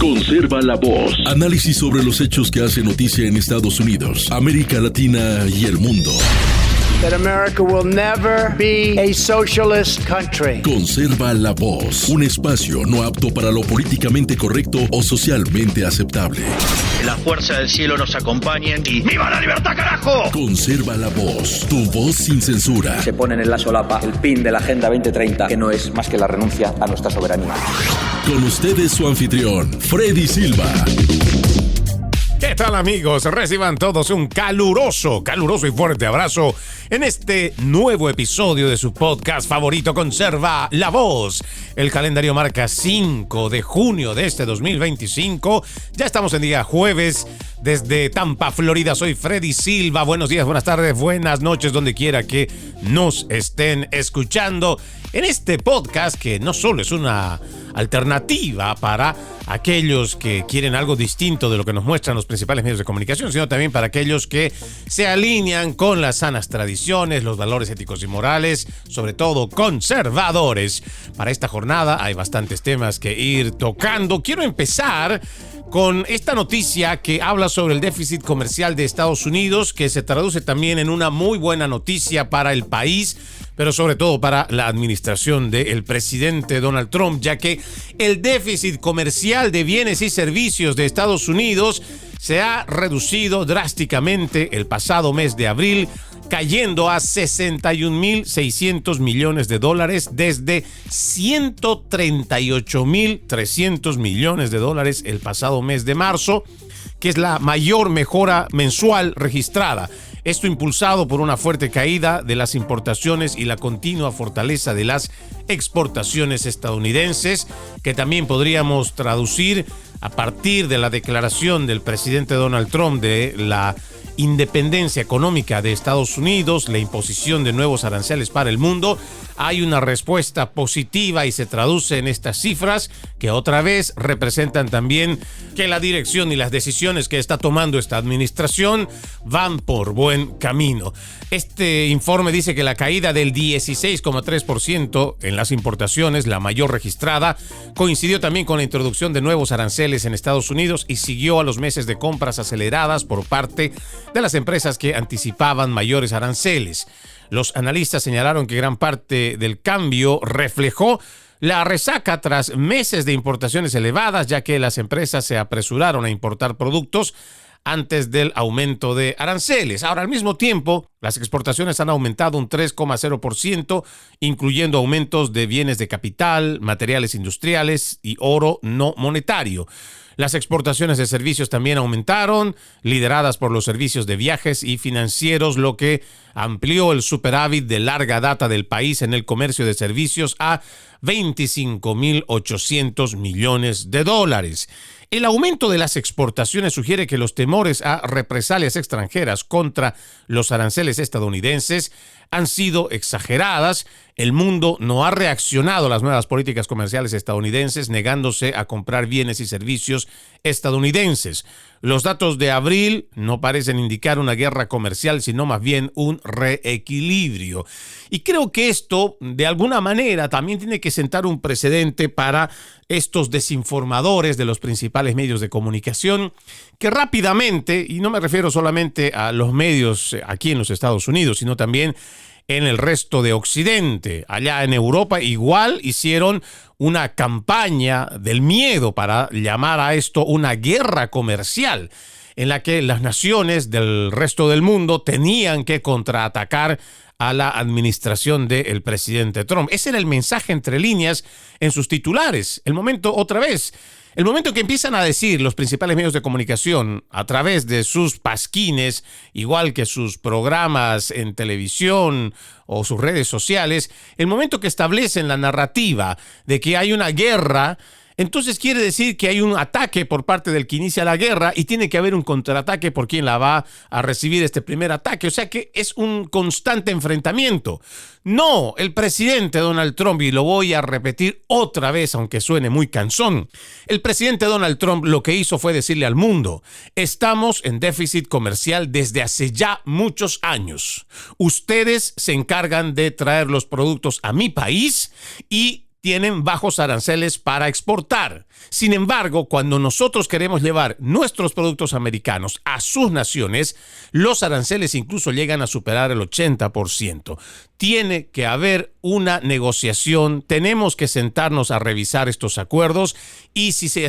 Conserva la voz. Análisis sobre los hechos que hacen noticia en Estados Unidos, América Latina y el mundo. That America will never be a socialist country. Conserva la voz. Un espacio no apto para lo políticamente correcto o socialmente aceptable. La fuerza del cielo nos acompañe y ¡viva la libertad, carajo! Conserva la voz. Tu voz sin censura. Se ponen en la solapa el pin de la Agenda 2030, que no es más que la renuncia a nuestra soberanía. Con ustedes su anfitrión, Freddy Silva. ¿Qué tal, amigos? Reciban todos un caluroso y fuerte abrazo en este nuevo episodio de su podcast favorito, Conserva la Voz. El calendario marca 5 de junio de este 2025. Ya estamos en día jueves. Desde Tampa, Florida, soy Freddy Silva. Buenos días, buenas tardes, buenas noches, donde quiera que nos estén escuchando. En este podcast, que no solo es una alternativa para aquellos que quieren algo distinto de lo que nos muestran los principales medios de comunicación, sino también para aquellos que se alinean con las sanas tradiciones, los valores éticos y morales, sobre todo conservadores. Para esta jornada hay bastantes temas que ir tocando. Quiero empezar con esta noticia que habla sobre el déficit comercial de Estados Unidos, que se traduce también en una muy buena noticia para el país, pero sobre todo para la administración del presidente Donald Trump, ya que el déficit comercial de bienes y servicios de Estados Unidos se ha reducido drásticamente el pasado mes de abril, cayendo a 61.600 millones de dólares desde 138.300 millones de dólares el pasado mes de marzo, que es la mayor mejora mensual registrada. Esto impulsado por una fuerte caída de las importaciones y la continua fortaleza de las exportaciones estadounidenses, que también podríamos traducir a partir de la declaración del presidente Donald Trump de la independencia económica de Estados Unidos, la imposición de nuevos aranceles para el mundo. Hay una respuesta positiva y se traduce en estas cifras que otra vez representan también que la dirección y las decisiones que está tomando esta administración van por buen camino. Este informe dice que la caída del 16,3% en las importaciones, la mayor registrada, coincidió también con la introducción de nuevos aranceles en Estados Unidos y siguió a los meses de compras aceleradas por parte de las empresas que anticipaban mayores aranceles. Los analistas señalaron que gran parte del cambio reflejó la resaca tras meses de importaciones elevadas, ya que las empresas se apresuraron a importar productos antes del aumento de aranceles. Ahora, al mismo tiempo, las exportaciones han aumentado un 3,0%, incluyendo aumentos de bienes de capital, materiales industriales y oro no monetario. Las exportaciones de servicios también aumentaron, lideradas por los servicios de viajes y financieros, lo que amplió el superávit de larga data del país en el comercio de servicios a 25.800 millones de dólares. El aumento de las exportaciones sugiere que los temores a represalias extranjeras contra los aranceles estadounidenses han sido exageradas. El mundo no ha reaccionado a las nuevas políticas comerciales estadounidenses, negándose a comprar bienes y servicios estadounidenses. Los datos de abril no parecen indicar una guerra comercial, sino más bien un reequilibrio. Y creo que esto, de alguna manera, también tiene que sentar un precedente para estos desinformadores de los principales medios de comunicación, que rápidamente, y no me refiero solamente a los medios aquí en los Estados Unidos, sino también en el resto de Occidente, allá en Europa, igual hicieron una campaña del miedo para llamar a esto una guerra comercial, en la que las naciones del resto del mundo tenían que contraatacar a la administración del presidente Trump. Ese era el mensaje entre líneas en sus titulares. El momento que empiezan a decir los principales medios de comunicación a través de sus pasquines, igual que sus programas en televisión o sus redes sociales, el momento que establecen la narrativa de que hay una guerra, entonces quiere decir que hay un ataque por parte del que inicia la guerra y tiene que haber un contraataque por quien la va a recibir este primer ataque. O sea que es un constante enfrentamiento. No, el presidente Donald Trump, y lo voy a repetir otra vez aunque suene muy cansón, el presidente Donald Trump lo que hizo fue decirle al mundo: estamos en déficit comercial desde hace ya muchos años. Ustedes se encargan de traer los productos a mi país y tienen bajos aranceles para exportar. Sin embargo, cuando nosotros queremos llevar nuestros productos americanos a sus naciones, los aranceles incluso llegan a superar el 80%. Tiene que haber una negociación, tenemos que sentarnos a revisar estos acuerdos y si se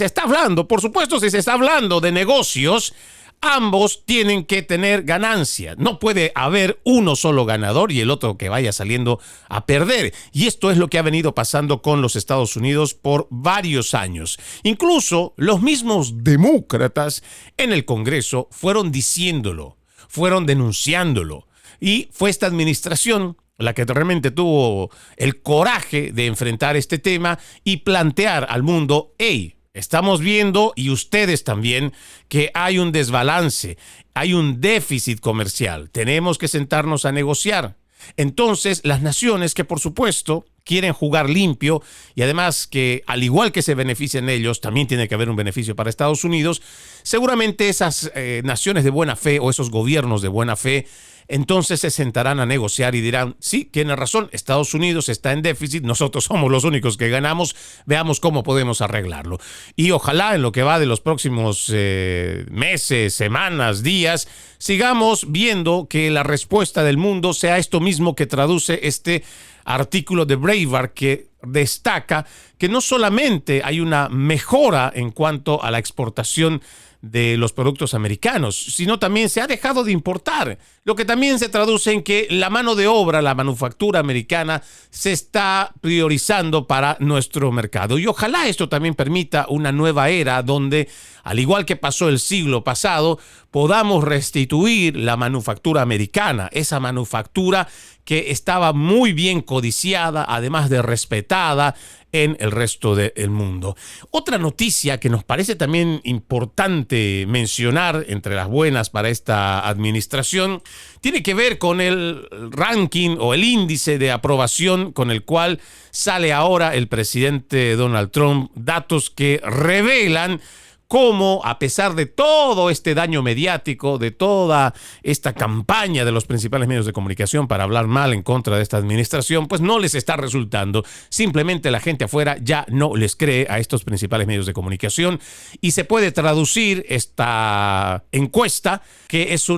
está hablando, por supuesto, si se está hablando de negocios, ambos tienen que tener ganancia. No puede haber uno solo ganador y el otro que vaya saliendo a perder. Y esto es lo que ha venido pasando con los Estados Unidos por varios años. Incluso los mismos demócratas en el Congreso fueron diciéndolo, fueron denunciándolo. Y fue esta administración la que realmente tuvo el coraje de enfrentar este tema y plantear al mundo, hey, estamos viendo, y ustedes también, que hay un desbalance, hay un déficit comercial. Tenemos que sentarnos a negociar. Entonces, las naciones que, por supuesto, quieren jugar limpio y además que, al igual que se benefician ellos, también tiene que haber un beneficio para Estados Unidos, seguramente esas naciones de buena fe o esos gobiernos de buena fe entonces se sentarán a negociar y dirán, sí, tiene razón, Estados Unidos está en déficit, nosotros somos los únicos que ganamos, veamos cómo podemos arreglarlo. Y ojalá en lo que va de los próximos meses, semanas, días, sigamos viendo que la respuesta del mundo sea esto mismo que traduce este artículo de Breitbart, que destaca que no solamente hay una mejora en cuanto a la exportación de los productos americanos, sino también se ha dejado de importar, lo que también se traduce en que la mano de obra, la manufactura americana se está priorizando para nuestro mercado. Y ojalá esto también permita una nueva era donde, al igual que pasó el siglo pasado, podamos restituir la manufactura americana, esa manufactura que estaba muy bien codiciada, además de respetada en el resto del mundo. Otra noticia que nos parece también importante mencionar entre las buenas para esta administración tiene que ver con el ranking o el índice de aprobación con el cual sale ahora el presidente Donald Trump, datos que revelan cómo, a pesar de todo este daño mediático, de toda esta campaña de los principales medios de comunicación para hablar mal en contra de esta administración, pues no les está resultando. Simplemente la gente afuera ya no les cree a estos principales medios de comunicación y se puede traducir esta encuesta, que es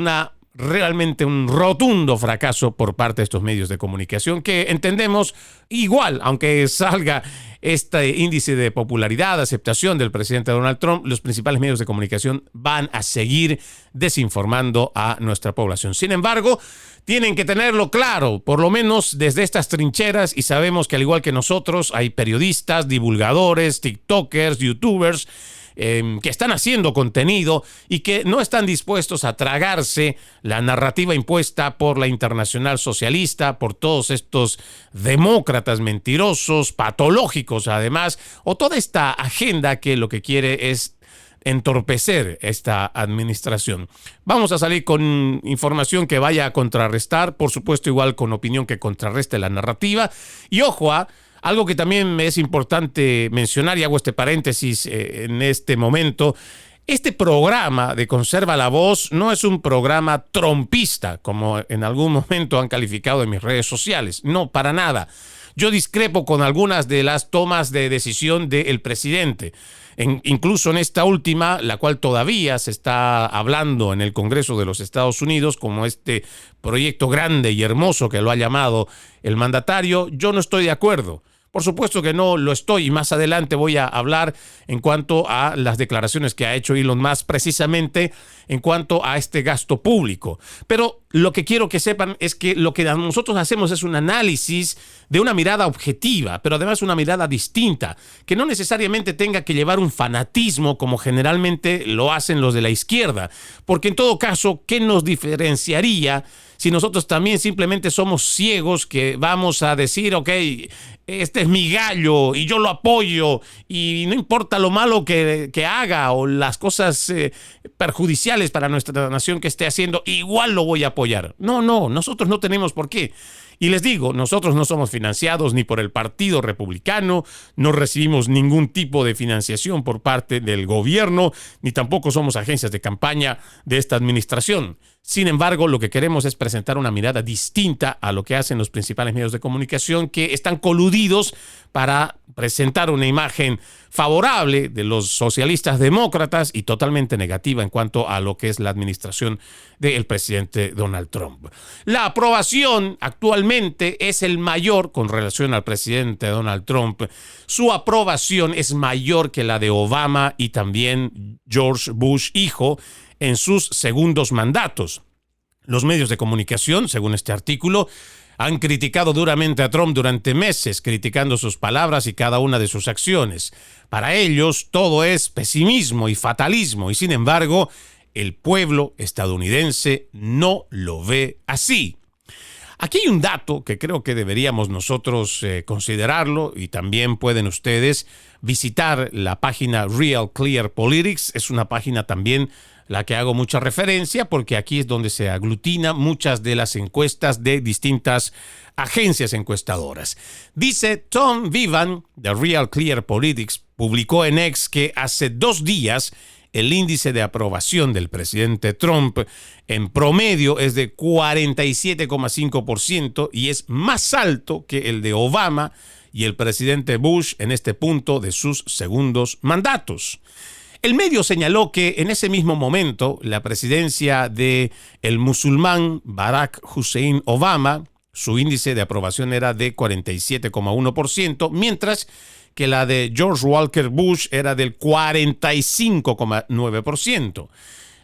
realmente un rotundo fracaso por parte de estos medios de comunicación que entendemos igual, aunque salga este índice de popularidad, aceptación del presidente Donald Trump, los principales medios de comunicación van a seguir desinformando a nuestra población. Sin embargo, tienen que tenerlo claro, por lo menos desde estas trincheras, y sabemos que al igual que nosotros hay periodistas, divulgadores, tiktokers, youtubers, que están haciendo contenido y que no están dispuestos a tragarse la narrativa impuesta por la Internacional Socialista, por todos estos demócratas mentirosos, patológicos además, o toda esta agenda que lo que quiere es entorpecer esta administración. Vamos a salir con información que vaya a contrarrestar, por supuesto igual con opinión que contrarreste la narrativa, y ojo algo que también me es importante mencionar, y hago este paréntesis en este momento. Este programa de Conserva la Voz no es un programa trompista, como en algún momento han calificado en mis redes sociales. No, para nada. Yo discrepo con algunas de las tomas de decisión del presidente. Incluso en esta última, la cual todavía se está hablando en el Congreso de los Estados Unidos, como este proyecto grande y hermoso que lo ha llamado el mandatario, yo no estoy de acuerdo. Por supuesto que no lo estoy, y más adelante voy a hablar en cuanto a las declaraciones que ha hecho Elon Musk precisamente en cuanto a este gasto público. Pero lo que quiero que sepan es que lo que nosotros hacemos es un análisis de una mirada objetiva, pero además una mirada distinta, que no necesariamente tenga que llevar un fanatismo como generalmente lo hacen los de la izquierda, porque en todo caso, ¿qué nos diferenciaría si nosotros también simplemente somos ciegos que vamos a decir, ok, este es mi gallo y yo lo apoyo y no importa lo malo que haga o las cosas perjudiciales para nuestra nación que esté haciendo, igual lo voy a apoyar? No, nosotros no tenemos por qué. Y les digo, nosotros no somos financiados ni por el Partido Republicano, no recibimos ningún tipo de financiación por parte del gobierno, ni tampoco somos agencias de campaña de esta administración. Sin embargo, lo que queremos es presentar una mirada distinta a lo que hacen los principales medios de comunicación, que están coludidos para presentar una imagen favorable de los socialistas demócratas y totalmente negativa en cuanto a lo que es la administración del presidente Donald Trump. La aprobación actualmente es el mayor con relación al presidente Donald Trump. Su aprobación es mayor que la de Obama y también George Bush hijo en sus segundos mandatos. Los medios de comunicación, según este artículo, han criticado duramente a Trump durante meses, criticando sus palabras y cada una de sus acciones. Para ellos, todo es pesimismo y fatalismo, y sin embargo, el pueblo estadounidense no lo ve así. Aquí hay un dato que creo que deberíamos nosotros considerarlo, y también pueden ustedes visitar la página Real Clear Politics. Es una página también la que hago mucha referencia, porque aquí es donde se aglutina muchas de las encuestas de distintas agencias encuestadoras. Dice Tom Vivan de Real Clear Politics, publicó en X que hace 2 días el índice de aprobación del presidente Trump en promedio es de 47,5% y es más alto que el de Obama y el presidente Bush en este punto de sus segundos mandatos. El medio señaló que en ese mismo momento la presidencia de el musulmán Barack Hussein Obama, su índice de aprobación era de 47,1%, mientras que la de George Walker Bush era del 45,9%.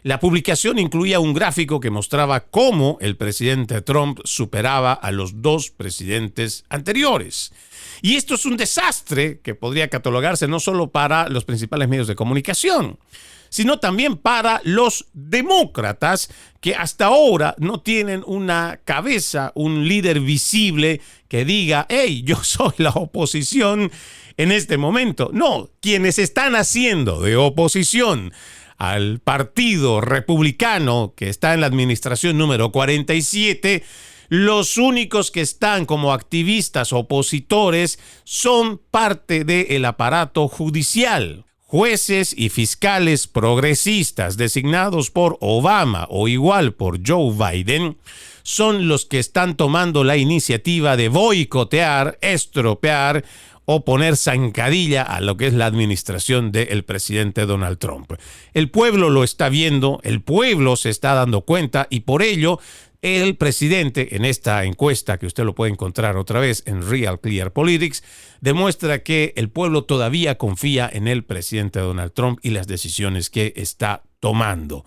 La publicación incluía un gráfico que mostraba cómo el presidente Trump superaba a los 2 presidentes anteriores. Y esto es un desastre que podría catalogarse no solo para los principales medios de comunicación, sino también para los demócratas, que hasta ahora no tienen una cabeza, un líder visible que diga, hey, yo soy la oposición en este momento. No, quienes están haciendo de oposición al Partido Republicano que está en la administración número 47, los únicos que están como activistas opositores son parte del aparato judicial. Jueces y fiscales progresistas designados por Obama o igual por Joe Biden son los que están tomando la iniciativa de boicotear, estropear o poner zancadilla a lo que es la administración del presidente Donald Trump. El pueblo lo está viendo, el pueblo se está dando cuenta y por ello el presidente, en esta encuesta que usted lo puede encontrar otra vez en Real Clear Politics, demuestra que el pueblo todavía confía en el presidente Donald Trump y las decisiones que está tomando.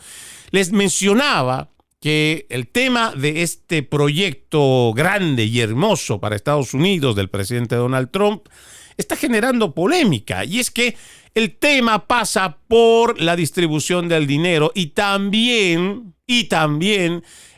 Les mencionaba que el tema de este proyecto grande y hermoso para Estados Unidos del presidente Donald Trump está generando polémica, y es que el tema pasa por la distribución del dinero y también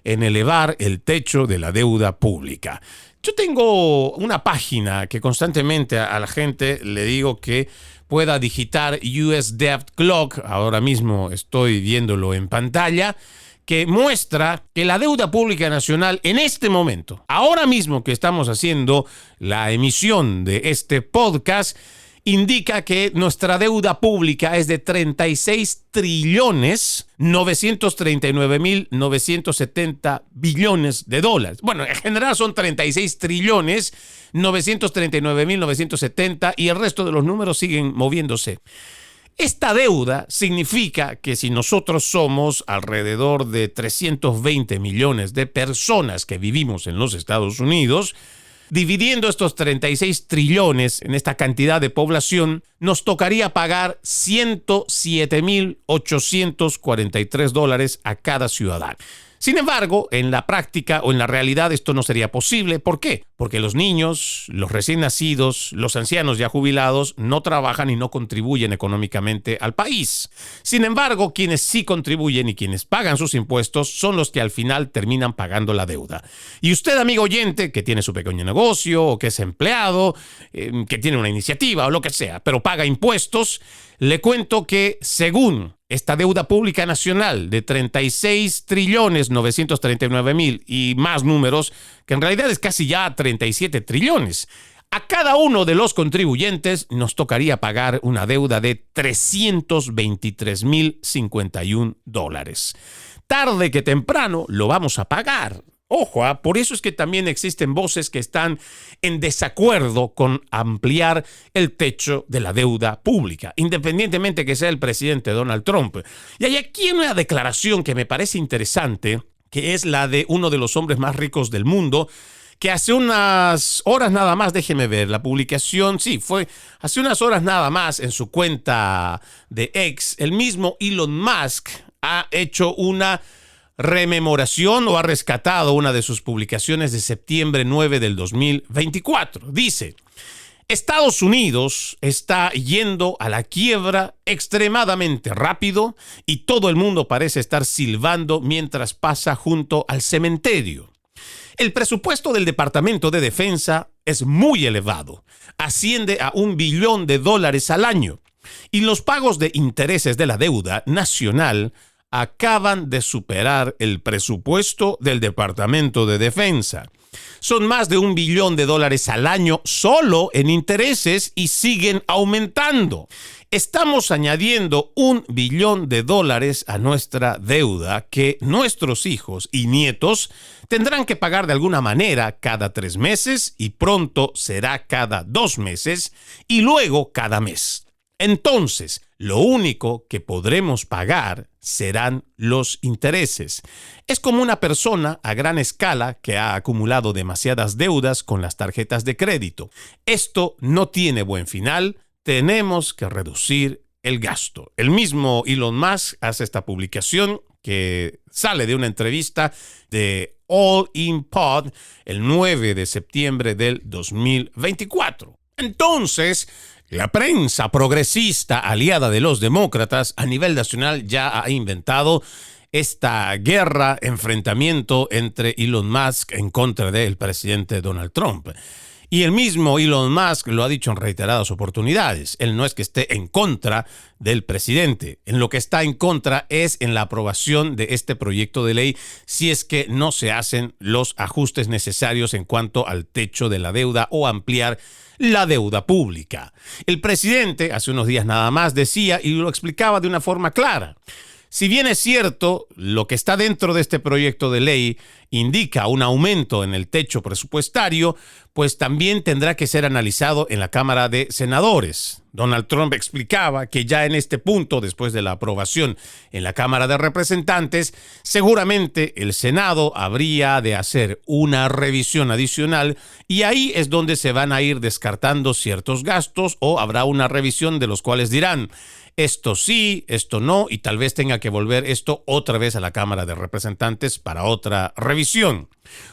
en elevar el techo de la deuda pública. Yo tengo una página que constantemente a la gente le digo que pueda digitar US Debt Clock, ahora mismo estoy viéndolo en pantalla, que muestra que la deuda pública nacional en este momento, ahora mismo que estamos haciendo la emisión de este podcast, indica que nuestra deuda pública es de 36.939.970 billones de dólares. Bueno, en general son 36.939.970 y el resto de los números siguen moviéndose. Esta deuda significa que si nosotros somos alrededor de 320 millones de personas que vivimos en los Estados Unidos, dividiendo estos 36 trillones en esta cantidad de población, nos tocaría pagar $107,843 a cada ciudadano. Sin embargo, en la práctica o en la realidad esto no sería posible. ¿Por qué? porque los niños, los recién nacidos, los ancianos ya jubilados no trabajan y no contribuyen económicamente al país. Sin embargo, quienes sí contribuyen y quienes pagan sus impuestos son los que al final terminan pagando la deuda. Y usted, amigo oyente, que tiene su pequeño negocio o que es empleado, que tiene una iniciativa o lo que sea, pero paga impuestos, le cuento que según esta deuda pública nacional de 36.939.000 y más números, que en realidad es casi ya 37 trillones, a cada uno de los contribuyentes nos tocaría pagar una deuda de $323.051. Tarde que temprano lo vamos a pagar. Ojo, por eso es que también existen voces que están en desacuerdo con ampliar el techo de la deuda pública, independientemente que sea el presidente Donald Trump. Y hay aquí una declaración que me parece interesante, que es la de uno de los hombres más ricos del mundo, que hace unas horas nada más, déjeme ver, la publicación, sí, fue hace unas horas nada más en su cuenta de X, el mismo Elon Musk ha hecho una rememoración o ha rescatado una de sus publicaciones de septiembre 9 del 2024. Dice: Estados Unidos está yendo a la quiebra extremadamente rápido y todo el mundo parece estar silbando mientras pasa junto al cementerio. El presupuesto del Departamento de Defensa es muy elevado, asciende a $1 billón al año, y los pagos de intereses de la deuda nacional acaban de superar el presupuesto del Departamento de Defensa. Son más de $1 billón al año solo en intereses y siguen aumentando. Estamos añadiendo $1 billón a nuestra deuda que nuestros hijos y nietos tendrán que pagar de alguna manera cada 3 meses y pronto será cada 2 meses y luego cada mes. Entonces, lo único que podremos pagar serán los intereses. Es como una persona a gran escala que ha acumulado demasiadas deudas con las tarjetas de crédito. Esto no tiene buen final. Tenemos que reducir el gasto. El mismo Elon Musk hace esta publicación que sale de una entrevista de All In Pod el 9 de septiembre del 2024. Entonces, la prensa progresista aliada de los demócratas a nivel nacional ya ha inventado esta guerra, enfrentamiento entre Elon Musk en contra del presidente Donald Trump. Y el mismo Elon Musk lo ha dicho en reiteradas oportunidades. Él no es que esté en contra del presidente. En lo que está en contra es en la aprobación de este proyecto de ley si es que no se hacen los ajustes necesarios en cuanto al techo de la deuda o ampliar la deuda pública. El presidente hace unos días nada más decía y lo explicaba de una forma clara. Si bien es cierto, lo que está dentro de este proyecto de ley indica un aumento en el techo presupuestario, pues también tendrá que ser analizado en la Cámara de Senadores. Donald Trump explicaba que ya en este punto, después de la aprobación en la Cámara de Representantes, seguramente el Senado habría de hacer una revisión adicional y ahí es donde se van a ir descartando ciertos gastos o habrá una revisión de los cuales dirán: esto sí, esto no, y tal vez tenga que volver esto otra vez a la Cámara de Representantes para otra revisión.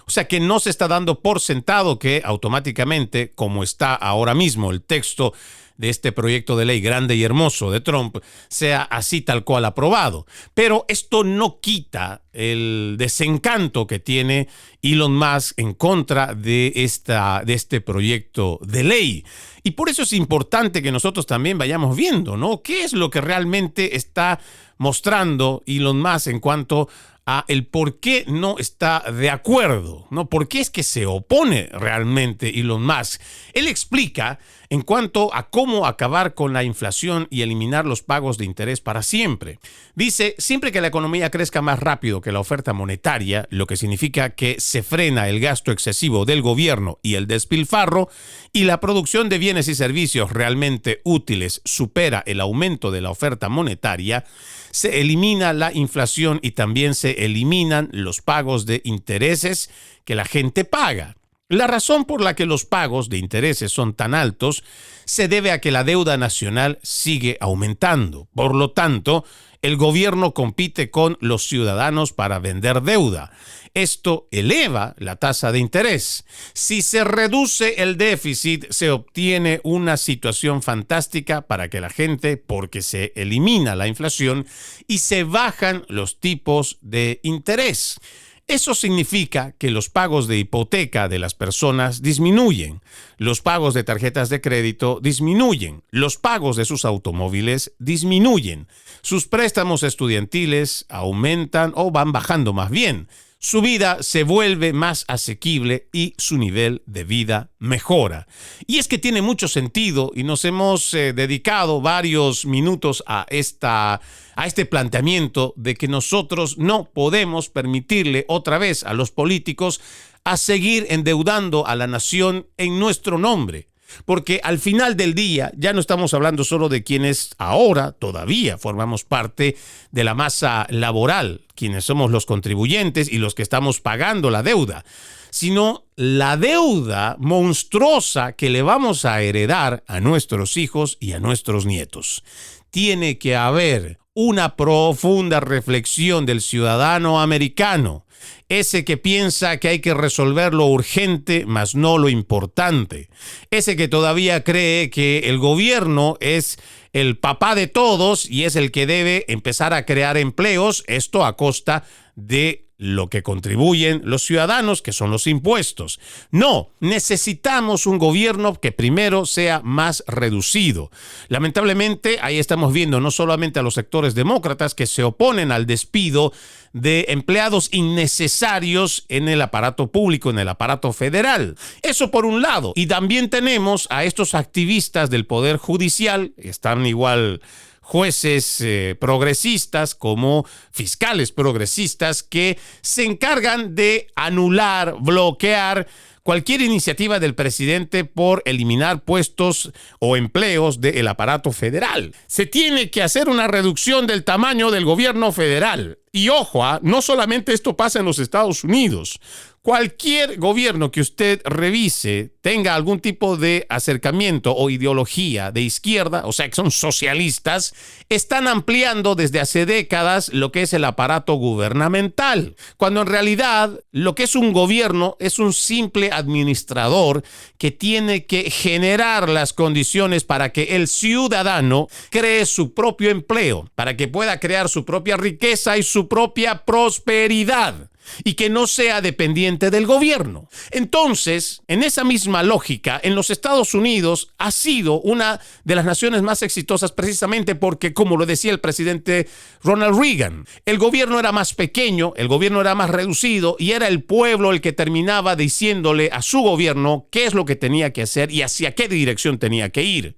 O sea que no se está dando por sentado que automáticamente, como está ahora mismo el texto de este proyecto de ley grande y hermoso de Trump, sea así tal cual aprobado. Pero esto no quita el desencanto que tiene Elon Musk en contra de este proyecto de ley. Y por eso es importante que nosotros también vayamos viendo, ¿no? ¿Qué es lo que realmente está mostrando Elon Musk en cuanto a el por qué no está de acuerdo, ¿no? ¿Por qué es que se opone realmente Elon Musk? Él explica en cuanto a cómo acabar con la inflación y eliminar los pagos de interés para siempre. Dice: siempre que la economía crezca más rápido que la oferta monetaria, lo que significa que se frena el gasto excesivo del gobierno y el despilfarro, y la producción de bienes y servicios realmente útiles supera el aumento de la oferta monetaria, se elimina la inflación y también se eliminan los pagos de intereses que la gente paga. La razón por la que los pagos de intereses son tan altos se debe a que la deuda nacional sigue aumentando. Por lo tanto, el gobierno compite con los ciudadanos para vender deuda. Esto eleva la tasa de interés. Si se reduce el déficit, se obtiene una situación fantástica para que la gente, porque se elimina la inflación y se bajan los tipos de interés. Eso significa que los pagos de hipoteca de las personas disminuyen, los pagos de tarjetas de crédito disminuyen, los pagos de sus automóviles disminuyen, sus préstamos estudiantiles aumentan o van bajando más bien. Su vida se vuelve más asequible y su nivel de vida mejora. Y es que tiene mucho sentido y nos hemos dedicado varios minutos a este planteamiento de que nosotros no podemos permitirle otra vez a los políticos a seguir endeudando a la nación en nuestro nombre. Porque al final del día ya no estamos hablando solo de quienes ahora todavía formamos parte de la masa laboral, quienes somos los contribuyentes y los que estamos pagando la deuda, sino la deuda monstruosa que le vamos a heredar a nuestros hijos y a nuestros nietos. Tiene que haber una profunda reflexión del ciudadano americano, ese que piensa que hay que resolver lo urgente, mas no lo importante, ese que todavía cree que el gobierno es el papá de todos y es el que debe empezar a crear empleos, esto a costa de lo que contribuyen los ciudadanos, que son los impuestos. No, necesitamos un gobierno que primero sea más reducido. Lamentablemente, ahí estamos viendo no solamente a los sectores demócratas que se oponen al despido de empleados innecesarios en el aparato público, en el aparato federal. Eso por un lado. Y también tenemos a estos activistas del Poder Judicial, están igual jueces progresistas como fiscales progresistas que se encargan de anular, bloquear cualquier iniciativa del presidente por eliminar puestos o empleos del aparato federal. Se tiene que hacer una reducción del tamaño del gobierno federal. Y ojo, no solamente esto pasa en los Estados Unidos. Cualquier gobierno que usted revise tenga algún tipo de acercamiento o ideología de izquierda, o sea que son socialistas, están ampliando desde hace décadas lo que es el aparato gubernamental, cuando en realidad lo que es un gobierno es un simple administrador que tiene que generar las condiciones para que el ciudadano cree su propio empleo, para que pueda crear su propia riqueza y su propia prosperidad, y que no sea dependiente del gobierno. Entonces, en esa misma lógica, en los Estados Unidos ha sido una de las naciones más exitosas precisamente porque, como lo decía el presidente Ronald Reagan, el gobierno era más pequeño, el gobierno era más reducido y era el pueblo el que terminaba diciéndole a su gobierno qué es lo que tenía que hacer y hacia qué dirección tenía que ir.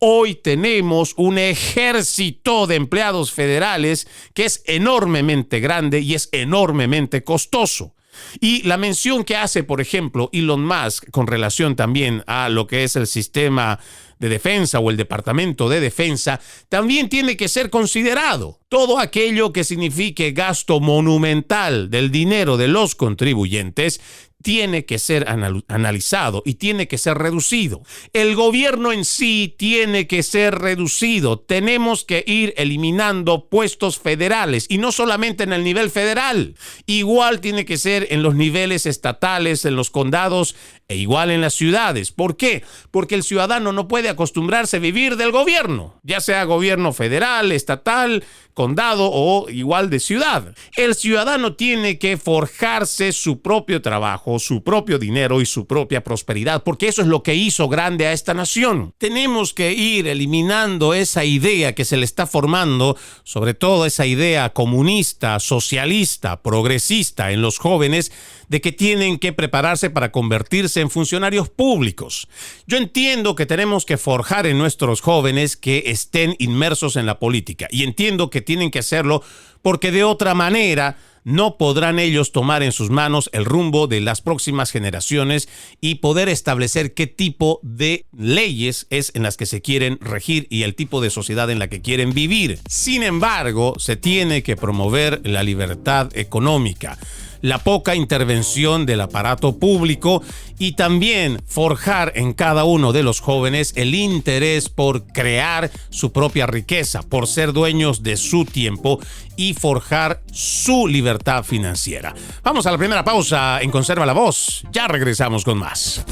Hoy tenemos un ejército de empleados federales que es enormemente grande y es enormemente costoso. Y la mención que hace, por ejemplo, Elon Musk con relación también a lo que es el sistema de defensa o el Departamento de Defensa, también tiene que ser considerado. Todo aquello que signifique gasto monumental del dinero de los contribuyentes tiene que ser analizado y tiene que ser reducido. El gobierno en sí tiene que ser reducido. Tenemos que ir eliminando puestos federales y no solamente en el nivel federal. Igual tiene que ser en los niveles estatales, en los condados e igual en las ciudades. ¿Por qué? Porque el ciudadano no puede acostumbrarse a vivir del gobierno, ya sea gobierno federal, estatal, condado o igual de ciudad. El ciudadano tiene que forjarse su propio trabajo, su propio dinero y su propia prosperidad, porque eso es lo que hizo grande a esta nación. Tenemos que ir eliminando esa idea que se le está formando, sobre todo esa idea comunista, socialista, progresista en los jóvenes, de que tienen que prepararse para convertirse en funcionarios públicos. Yo entiendo que tenemos que forjar en nuestros jóvenes que estén inmersos en la política y entiendo que tienen que hacerlo porque de otra manera no podrán ellos tomar en sus manos el rumbo de las próximas generaciones y poder establecer qué tipo de leyes es en las que se quieren regir y el tipo de sociedad en la que quieren vivir. Sin embargo, se tiene que promover la libertad económica. la poca intervención del aparato público y también forjar en cada uno de los jóvenes el interés por crear su propia riqueza, por ser dueños de su tiempo y forjar su libertad financiera. Vamos a la primera pausa en Conserva la Voz. Ya regresamos con más.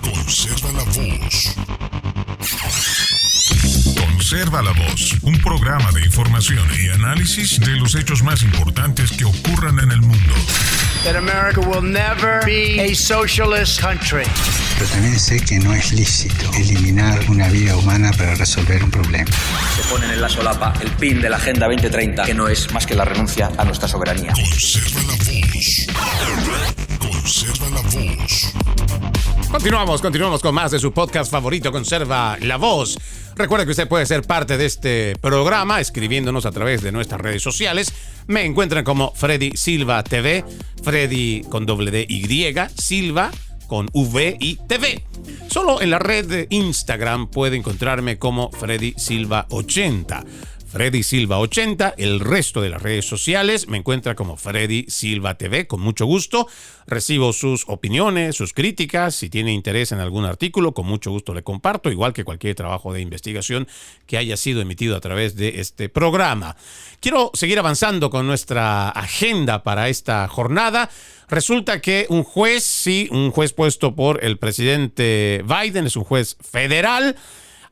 Conserva la Voz. Conserva la Voz, un programa de información y análisis de los hechos más importantes que ocurran en el mundo. That America will never be a socialist country. Pero también sé que no es lícito eliminar una vida humana para resolver un problema. Se ponen en la solapa el PIN de la Agenda 2030, que no es más que la renuncia a nuestra soberanía. Conserva la Voz. Conserva la Voz. Continuamos con más de su podcast favorito, Conserva la Voz. Recuerda que usted puede ser parte de este programa escribiéndonos a través de nuestras redes sociales. Me encuentran como Freddy Silva TV, Freddy con doble D Y, Silva con V y TV. Solo en la red de Instagram puede encontrarme como Freddy Silva 80. Freddy Silva 80, el resto de las redes sociales me encuentra como Freddy Silva TV, con mucho gusto. Recibo sus opiniones, sus críticas, si tiene interés en algún artículo, con mucho gusto le comparto, igual que cualquier trabajo de investigación que haya sido emitido a través de este programa. Quiero seguir avanzando con nuestra agenda para esta jornada. Resulta que un juez puesto por el presidente Biden, es un juez federal,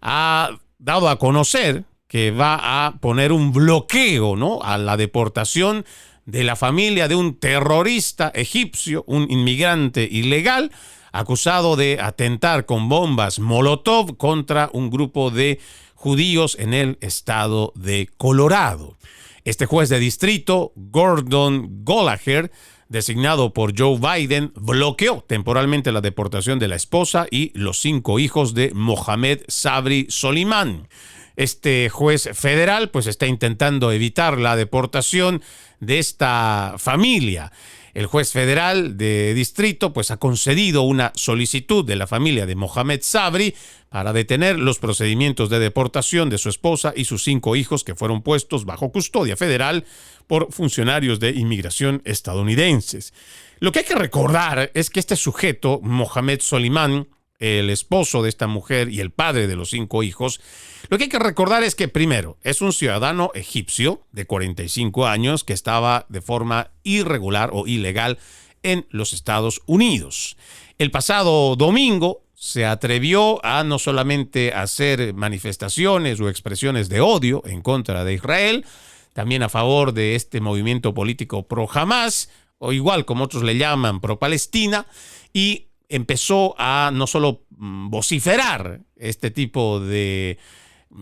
ha dado a conocer que va a poner un bloqueo, ¿no?, a la deportación de la familia de un terrorista egipcio, un inmigrante ilegal, acusado de atentar con bombas Molotov contra un grupo de judíos en el estado de Colorado. Este juez de distrito, Gordon Gallagher, designado por Joe Biden, bloqueó temporalmente la deportación de la esposa y los 5 hijos de Mohamed Sabri Soliman. Este juez federal pues está intentando evitar la deportación de esta familia. El juez federal de distrito pues ha concedido una solicitud de la familia de Mohamed Sabri para detener los procedimientos de deportación de su esposa y sus 5 hijos que fueron puestos bajo custodia federal por funcionarios de inmigración estadounidenses. Lo que hay que recordar es que este sujeto, Mohamed Soliman, el esposo de esta mujer y el padre de los 5 hijos, lo que hay que recordar es que, primero, es un ciudadano egipcio de 45 años que estaba de forma irregular o ilegal en los Estados Unidos. El pasado domingo se atrevió a no solamente hacer manifestaciones o expresiones de odio en contra de Israel, también a favor de este movimiento político pro-Hamas, o igual como otros le llaman, pro-Palestina, y empezó a no solo vociferar este tipo de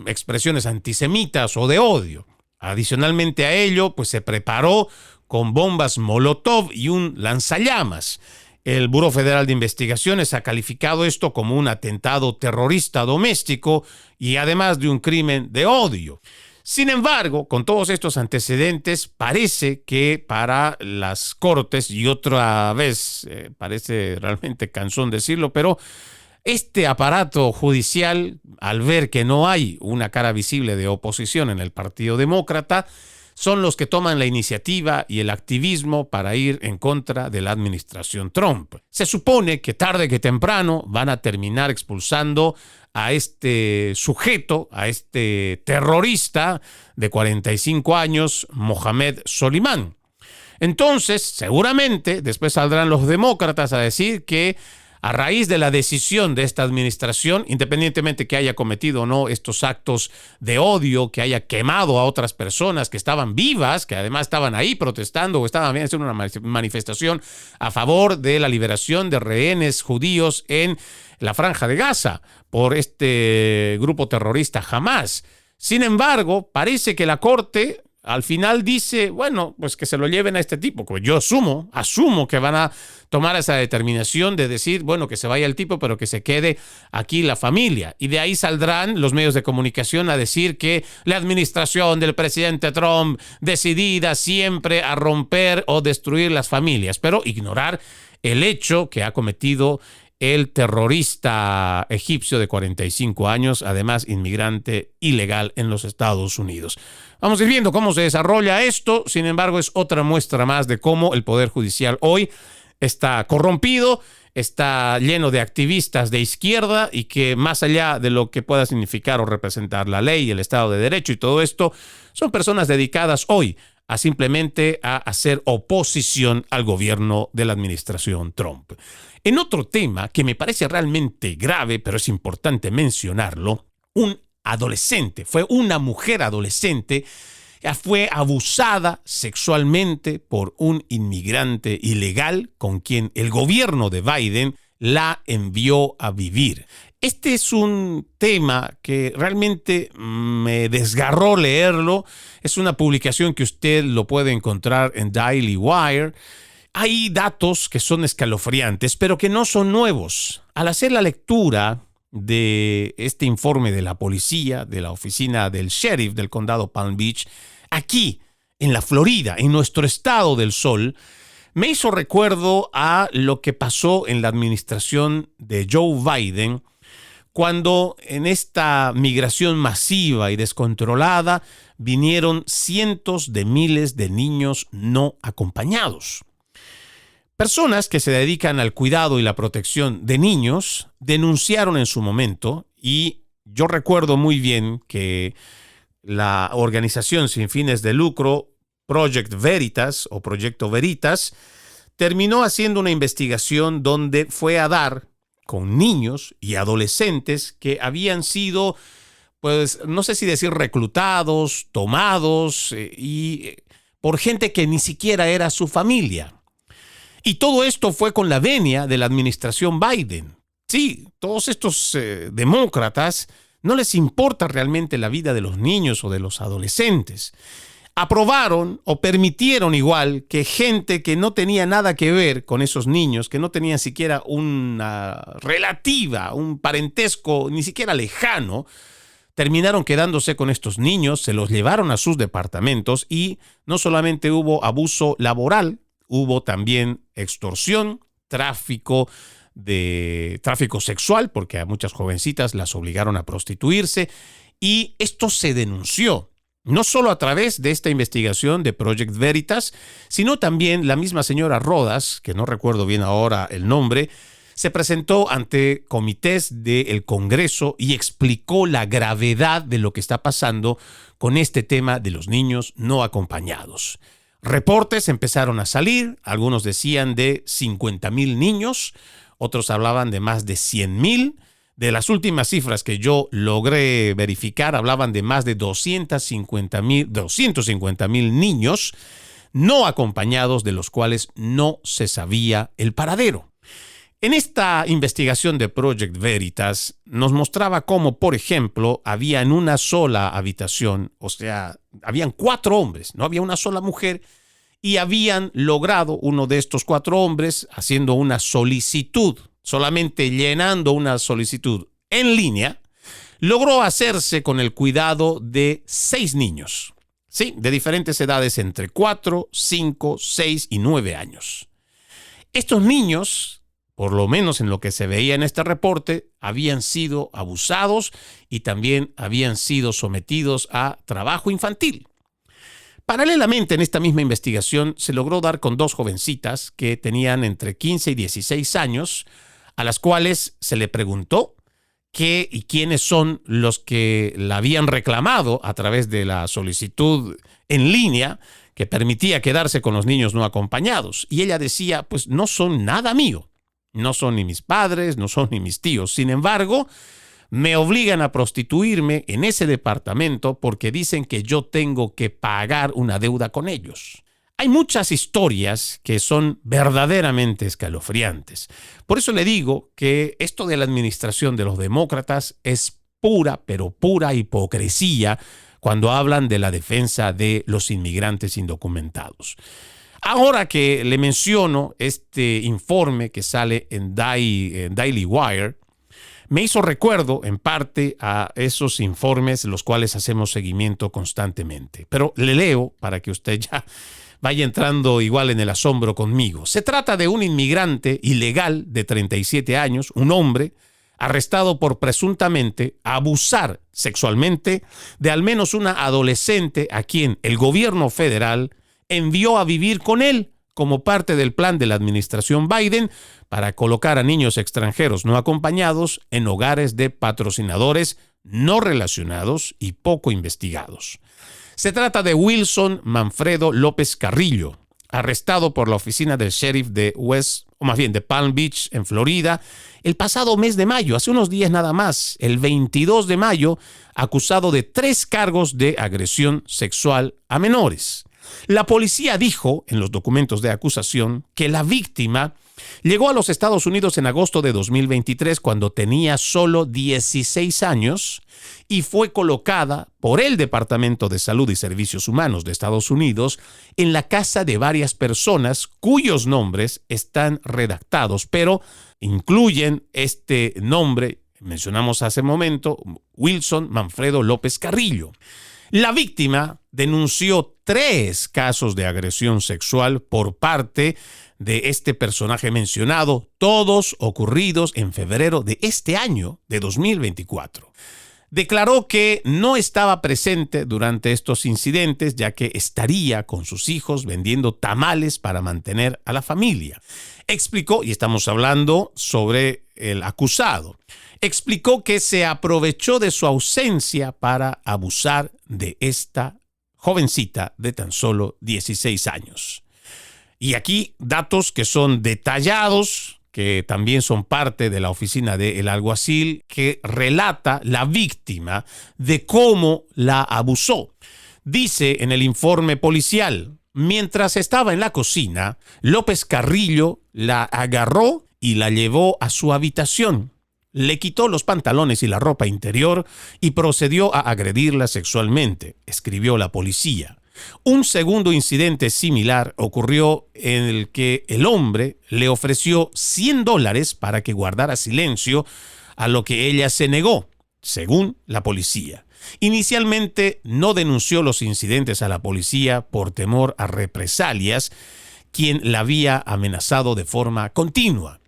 expresiones antisemitas o de odio. Adicionalmente a ello, pues se preparó con bombas Molotov y un lanzallamas. El Buró Federal de Investigaciones ha calificado esto como un atentado terrorista doméstico y además de un crimen de odio. Sin embargo, con todos estos antecedentes, parece que para las cortes, y otra vez parece realmente cansón decirlo, pero este aparato judicial, al ver que no hay una cara visible de oposición en el Partido Demócrata, son los que toman la iniciativa y el activismo para ir en contra de la administración Trump. Se supone que tarde que temprano van a terminar expulsando a este sujeto, a este terrorista de 45 años, Mohamed Soliman. Entonces, seguramente, después saldrán los demócratas a decir que a raíz de la decisión de esta administración, independientemente que haya cometido o no estos actos de odio, que haya quemado a otras personas que estaban vivas, que además estaban ahí protestando o estaban haciendo una manifestación a favor de la liberación de rehenes judíos en la Franja de Gaza por este grupo terrorista Hamas. Sin embargo, parece que la Corte al final dice, bueno, pues que se lo lleven a este tipo. Yo asumo que van a tomar esa determinación de decir, bueno, que se vaya el tipo, pero que se quede aquí la familia. Y de ahí saldrán los medios de comunicación a decir que la administración del presidente Trump decidida siempre a romper o destruir las familias, pero ignorar el hecho que ha cometido el terrorista egipcio de 45 años, además inmigrante ilegal en los Estados Unidos. Vamos a ir viendo cómo se desarrolla esto. Sin embargo, es otra muestra más de cómo el Poder Judicial hoy está corrompido, está lleno de activistas de izquierda y que más allá de lo que pueda significar o representar la ley, el Estado de Derecho y todo esto, son personas dedicadas hoy a simplemente a hacer oposición al gobierno de la administración Trump. En otro tema que me parece realmente grave, pero es importante mencionarlo, un adolescente, fue una mujer adolescente, fue abusada sexualmente por un inmigrante ilegal con quien el gobierno de Biden la envió a vivir. Este es un tema que realmente me desgarró leerlo. Es una publicación que usted lo puede encontrar en Daily Wire. Hay datos que son escalofriantes, pero que no son nuevos. Al hacer la lectura de este informe de la policía, de la oficina del sheriff del condado Palm Beach, aquí en la Florida, en nuestro estado del sol, me hizo recuerdo a lo que pasó en la administración de Joe Biden, cuando en esta migración masiva y descontrolada vinieron cientos de miles de niños no acompañados. Personas que se dedican al cuidado y la protección de niños denunciaron en su momento, y yo recuerdo muy bien que la organización sin fines de lucro Project Veritas o Proyecto Veritas terminó haciendo una investigación donde fue a dar con niños y adolescentes que habían sido, pues no sé si decir reclutados, tomados por gente que ni siquiera era su familia. Y todo esto fue con la venia de la administración Biden. Sí, todos estos demócratas no les importa realmente la vida de los niños o de los adolescentes. Aprobaron o permitieron igual que gente que no tenía nada que ver con esos niños, que no tenían siquiera una relativa, un parentesco ni siquiera lejano, terminaron quedándose con estos niños, se los llevaron a sus departamentos y no solamente hubo abuso laboral, hubo también extorsión, tráfico sexual, porque a muchas jovencitas las obligaron a prostituirse, y esto se denunció, no solo a través de esta investigación de Project Veritas, sino también la misma señora Rodas, que no recuerdo bien ahora el nombre, se presentó ante comités del Congreso y explicó la gravedad de lo que está pasando con este tema de los niños no acompañados. Reportes empezaron a salir, algunos decían de 50,000 niños, otros hablaban de más de 100,000. De las últimas cifras que yo logré verificar, hablaban de más de 250,000 niños no acompañados, de los cuales no se sabía el paradero. En esta investigación de Project Veritas nos mostraba cómo, por ejemplo, había en una sola habitación, o sea, habían 4 hombres, no había una sola mujer, y habían logrado uno de estos 4 hombres haciendo una solicitud, solamente llenando una solicitud en línea, logró hacerse con el cuidado de 6 niños, sí, de diferentes edades entre 4, 5, 6 y 9 años. Estos niños, por lo menos en lo que se veía en este reporte, habían sido abusados y también habían sido sometidos a trabajo infantil. Paralelamente, en esta misma investigación, se logró dar con 2 jovencitas que tenían entre 15 y 16 años, a las cuales se le preguntó qué y quiénes son los que la habían reclamado a través de la solicitud en línea que permitía quedarse con los niños no acompañados. Y ella decía, pues no son nada mío, no son ni mis padres, no son ni mis tíos. Sin embargo, me obligan a prostituirme en ese departamento porque dicen que yo tengo que pagar una deuda con ellos. Hay muchas historias que son verdaderamente escalofriantes. Por eso le digo que esto de la administración de los demócratas es pura, pero pura hipocresía cuando hablan de la defensa de los inmigrantes indocumentados. Ahora que le menciono este informe que sale en Daily Wire, me hizo recuerdo en parte a esos informes los cuales hacemos seguimiento constantemente. Pero le leo para que usted ya vaya entrando igual en el asombro conmigo. Se trata de un inmigrante ilegal de 37 años, un hombre, arrestado por presuntamente abusar sexualmente de al menos una adolescente a quien el gobierno federal envió a vivir con él como parte del plan de la administración Biden para colocar a niños extranjeros no acompañados en hogares de patrocinadores no relacionados y poco investigados. Se trata de Wilson Manfredo López Carrillo, arrestado por la oficina del sheriff de Palm Beach, en Florida, el pasado mes de mayo, hace unos días nada más, el 22 de mayo, acusado de 3 cargos de agresión sexual a menores. La policía dijo en los documentos de acusación que la víctima llegó a los Estados Unidos en agosto de 2023 cuando tenía solo 16 años y fue colocada por el Departamento de Salud y Servicios Humanos de Estados Unidos en la casa de varias personas cuyos nombres están redactados, pero incluyen este nombre, mencionamos hace un momento, Wilson Manfredo López Carrillo. La víctima denunció 3 casos de agresión sexual por parte de este personaje mencionado, todos ocurridos en febrero de este año, de 2024. Declaró que no estaba presente durante estos incidentes, ya que estaría con sus hijos vendiendo tamales para mantener a la familia. Explicó, y estamos hablando sobre el acusado, explicó que se aprovechó de su ausencia para abusar de esta jovencita de tan solo 16 años. Y aquí datos que son detallados, que también son parte de la oficina del alguacil, que relata la víctima de cómo la abusó. Dice en el informe policial, mientras estaba en la cocina, López Carrillo la agarró y la llevó a su habitación. Le quitó los pantalones y la ropa interior y procedió a agredirla sexualmente, escribió la policía. Un segundo incidente similar ocurrió en el que el hombre le ofreció $100 para que guardara silencio, a lo que ella se negó, según la policía. Inicialmente no denunció los incidentes a la policía por temor a represalias, quien la había amenazado de forma continua.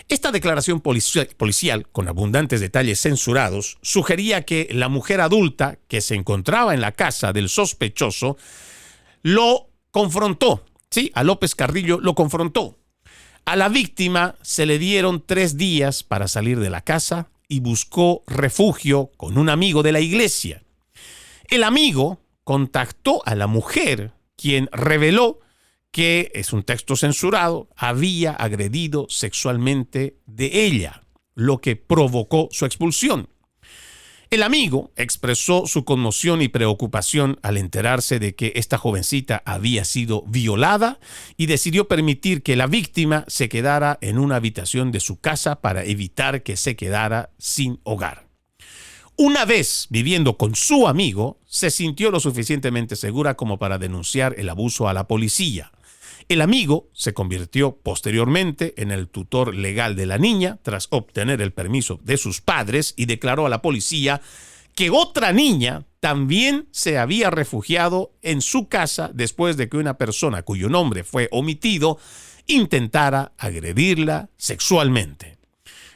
Esta declaración policial, con abundantes detalles censurados, sugería que la mujer adulta que se encontraba en la casa del sospechoso lo confrontó. Sí, a López Carrillo lo confrontó. A la víctima se le dieron 3 días para salir de la casa y buscó refugio con un amigo de la iglesia. El amigo contactó a la mujer, quien reveló que, es un texto censurado, había agredido sexualmente de ella, lo que provocó su expulsión. El amigo expresó su conmoción y preocupación al enterarse de que esta jovencita había sido violada y decidió permitir que la víctima se quedara en una habitación de su casa para evitar que se quedara sin hogar. Una vez viviendo con su amigo, se sintió lo suficientemente segura como para denunciar el abuso a la policía. El amigo se convirtió posteriormente en el tutor legal de la niña tras obtener el permiso de sus padres y declaró a la policía que otra niña también se había refugiado en su casa después de que una persona cuyo nombre fue omitido intentara agredirla sexualmente.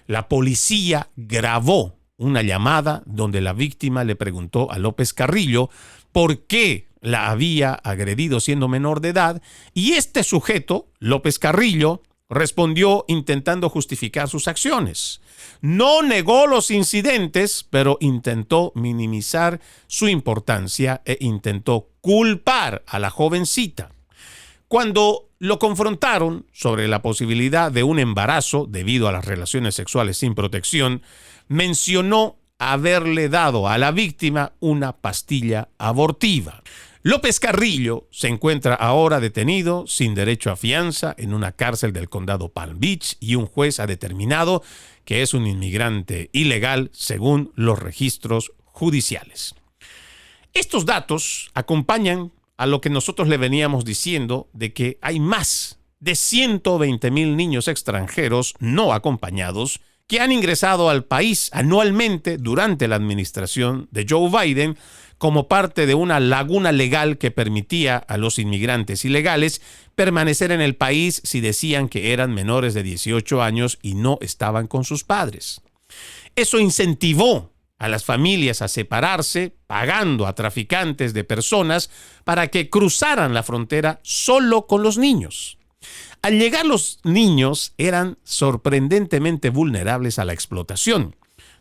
La policía grabó una llamada donde la víctima le preguntó a López Carrillo por qué la había agredido siendo menor de edad, y este sujeto, López Carrillo, respondió intentando justificar sus acciones. No negó los incidentes, pero intentó minimizar su importancia e intentó culpar a la jovencita. Cuando lo confrontaron sobre la posibilidad de un embarazo debido a las relaciones sexuales sin protección, mencionó haberle dado a la víctima una pastilla abortiva. López Carrillo se encuentra ahora detenido sin derecho a fianza en una cárcel del condado Palm Beach y un juez ha determinado que es un inmigrante ilegal según los registros judiciales. Estos datos acompañan a lo que nosotros le veníamos diciendo de que hay más de 120,000 niños extranjeros no acompañados que han ingresado al país anualmente durante la administración de Joe Biden, como parte de una laguna legal que permitía a los inmigrantes ilegales permanecer en el país si decían que eran menores de 18 años y no estaban con sus padres. Eso incentivó a las familias a separarse, pagando a traficantes de personas para que cruzaran la frontera solo con los niños. Al llegar los niños eran sorprendentemente vulnerables a la explotación.